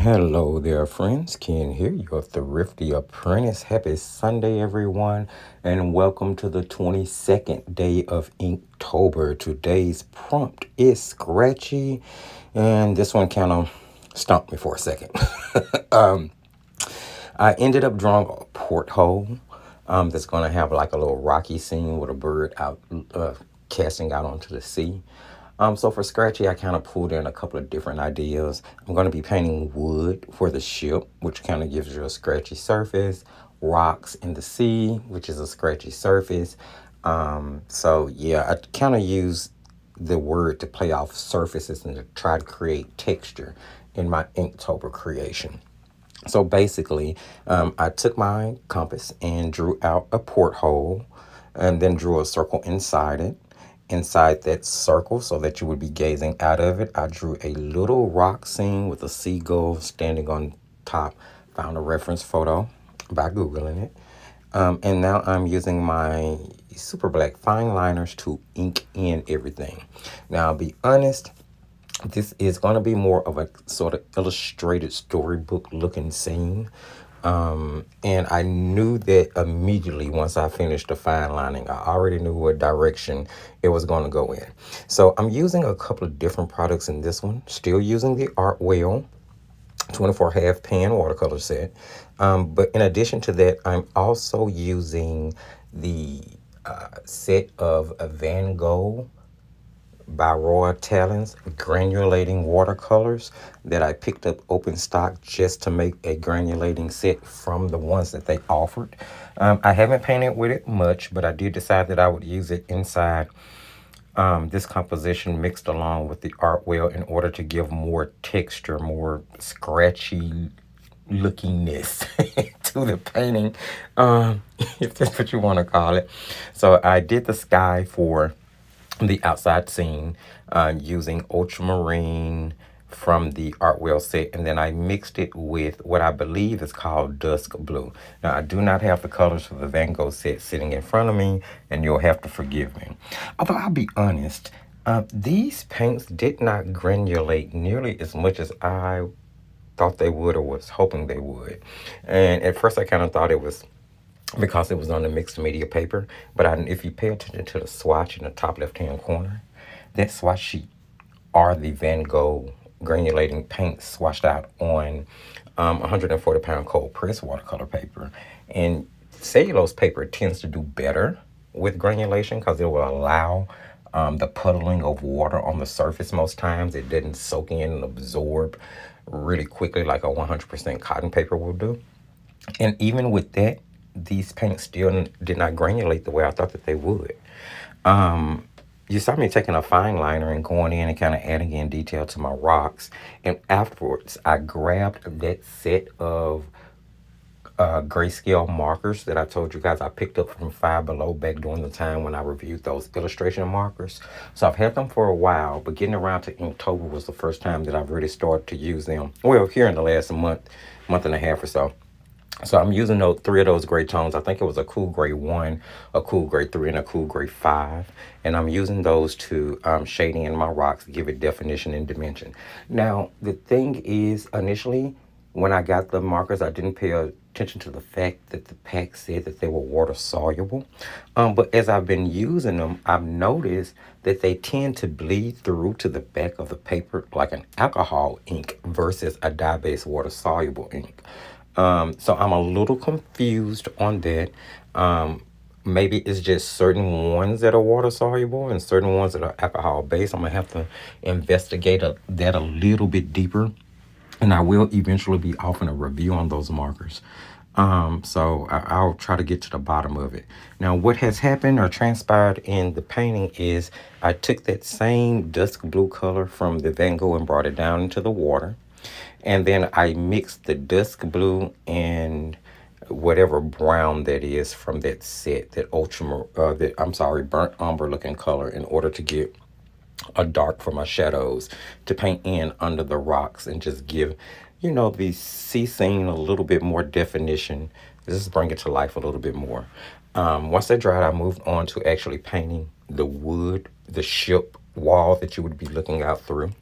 Hello there, friends. Ken here, your thrifty apprentice. Happy Sunday, everyone, and welcome to the 22nd day of Inktober. Today's prompt is Scratchy, and this one kind of stumped me for a second. I ended up drawing a porthole that's going to have like a little rocky scene with a bird out casting out onto the sea. So for Scratchy, I kind of pulled in a couple of different ideas. I'm going to be painting wood for the ship, which kind of gives you a scratchy surface, rocks in the sea, which is a scratchy surface. So yeah, I kind of use the word to play off surfaces and to try to create texture in my Inktober creation. So basically, I took my compass and drew out a porthole and then drew a circle inside it. Inside that circle, so that you would be gazing out of it, I drew a little rock scene with a seagull standing on top. Found a reference photo by Googling it. And now I'm using my super black fine liners to ink in everything. Now, I'll be honest, this is going to be more of a sort of illustrated storybook looking scene. And I knew that immediately once I finished the fine lining. I already knew what direction it was going to go in. So I'm using a couple of different products in this one. Still using the Artwell 24 half pan watercolor set. But in addition to that, I'm also using the set of Van Gogh by Royal Talents granulating watercolors that I picked up open stock just to make a granulating set from the ones that they offered. I haven't painted with it much, but I did decide that I would use it inside this composition mixed along with the Artwell in order to give more texture, more scratchy lookingness to the painting, if that's what you want to call it. So I did the sky for the outside scene using ultramarine from the Artwell set, and then I mixed it with what I believe is called dusk blue. Now, I do not have the colors for the Van Gogh set sitting in front of me, and you'll have to forgive me. Although I'll be honest, these paints did not granulate nearly as much as I thought they would or was hoping they would. And at first I kind of thought it was because it was on the mixed media paper. But if you pay attention to the swatch in the top left-hand corner, that swatch sheet are the Van Gogh granulating paints swatched out on 140-pound cold press watercolor paper. And cellulose paper tends to do better with granulation because it will allow the puddling of water on the surface most times. It didn't soak in and absorb really quickly like a 100% cotton paper will do. And even with that, these paints still did not granulate the way I thought that they would. You saw me taking a fine liner and going in and kind of adding in detail to my rocks. And afterwards, I grabbed that set of grayscale markers that I told you guys I picked up from Five Below back during the time when I reviewed those illustration markers. So I've had them for a while, but getting around to Inktober was the first time that I've really started to use them. Well, here in the last month and a half or so. So I'm using those three of those gray tones. I think it was a cool gray 1, a cool gray 3, and a cool gray 5. And I'm using those to shading in my rocks, give it definition and dimension. Now, the thing is, initially, when I got the markers, I didn't pay attention to the fact that the pack said that they were water soluble. But as I've been using them, I've noticed that they tend to bleed through to the back of the paper like an alcohol ink versus a dye-based water soluble ink. So I'm a little confused on that. Maybe it's just certain ones that are water soluble and certain ones that are alcohol based. I'm gonna have to investigate that a little bit deeper, and I will eventually be offering a review on those markers. So I'll try to get to the bottom of it. Now, what has happened or transpired in the painting is I took that same dusk blue color from the Van Gogh and brought it down into the water. And then I mixed the dusk blue and whatever brown that is from that set, burnt umber looking color in order to get a dark for my shadows to paint in under the rocks and just give, the sea scene a little bit more definition. Just bring it to life a little bit more. Once they dried, I moved on to actually painting the wood, the ship wall that you would be looking out through.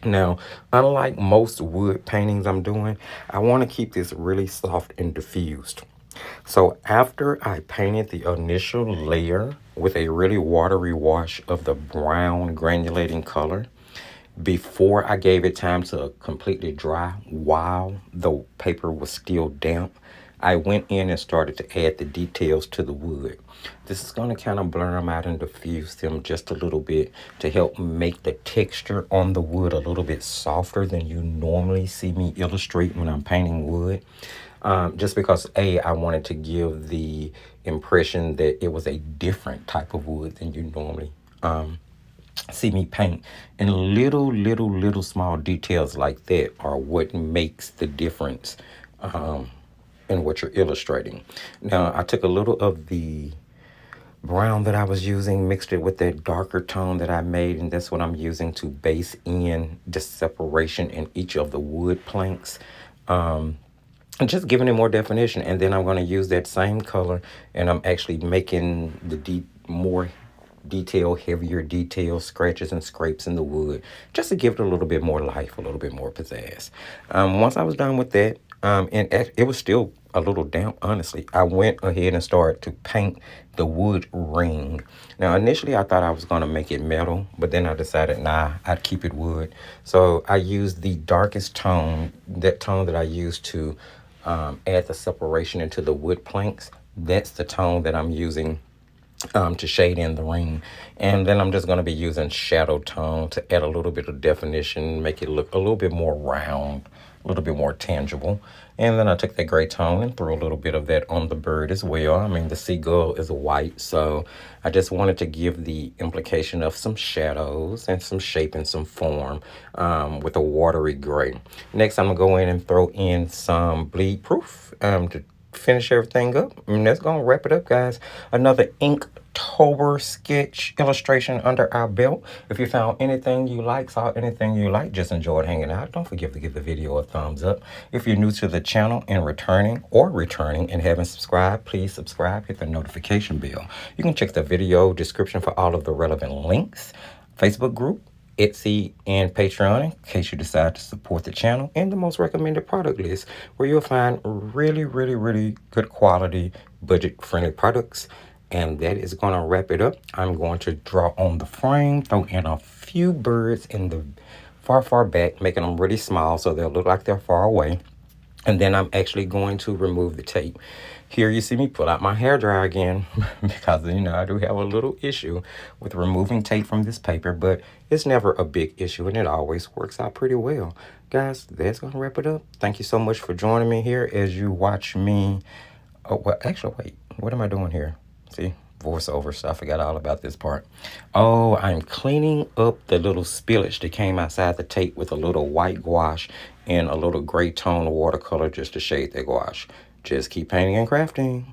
Now, unlike most wood paintings I'm doing, I want to keep this really soft and diffused. So after I painted the initial layer with a really watery wash of the brown granulating color, before I gave it time to completely dry while the paper was still damp, I went in and started to add the details to the wood. This is going to kind of blur them out and diffuse them just a little bit to help make the texture on the wood a little bit softer than you normally see me illustrate when I'm painting wood. Just because I wanted to give the impression that it was a different type of wood than you normally see me paint. And little small details like that are what makes the difference in what you're illustrating. Now, I took a little of the brown that I was using, mixed it with that darker tone that I made, and that's what I'm using to base in the separation in each of the wood planks. And just giving it more definition. And then I'm going to use that same color, and I'm actually making the more detail, heavier detail, scratches and scrapes in the wood, just to give it a little bit more life, a little bit more pizzazz. Once I was done with that, and it was still a little damp, honestly, I went ahead and started to paint the wood ring. Now, initially, I thought I was going to make it metal, but then I decided, nah, I'd keep it wood. So I used the darkest tone, that tone that I used to add the separation into the wood planks. That's the tone that I'm using to shade in the ring. And then I'm just going to be using shadow tone to add a little bit of definition, make it look a little bit more round, a little bit more tangible. And then I took that gray tone and threw a little bit of that on the bird as well. I mean, the seagull is white, so I just wanted to give the implication of some shadows and some shape and some form with a watery gray. Next, I'm going to go in and throw in some bleed proof to finish everything up. And that's gonna wrap it up, guys. Another Inktober sketch illustration under our belt. If you found anything you like, saw anything you like, just enjoyed hanging out, don't forget to give the video a thumbs up. If you're new to the channel and returning and haven't subscribed, please subscribe, hit the notification bell. You can check the video description for all of the relevant links. Facebook group, Etsy, and Patreon in case you decide to support the channel, and the most recommended product list where you'll find really good quality, budget-friendly products. And that is going to wrap it up. I'm going to draw on the frame, throw in a few birds in the far back, making them really small so they'll look like they're far away. And then I'm actually going to remove the tape. Here you see me pull out my hairdryer again because, I do have a little issue with removing tape from this paper, but it's never a big issue and it always works out pretty well. Guys, that's going to wrap it up. Thank you so much for joining me here as you watch me. Oh, well, actually, wait, what am I doing here? See? Voiceover, so I forgot all about this part. Oh, I'm cleaning up the little spillage that came outside the tape with a little white gouache and a little gray tone watercolor just to shade that gouache. Just keep painting and crafting.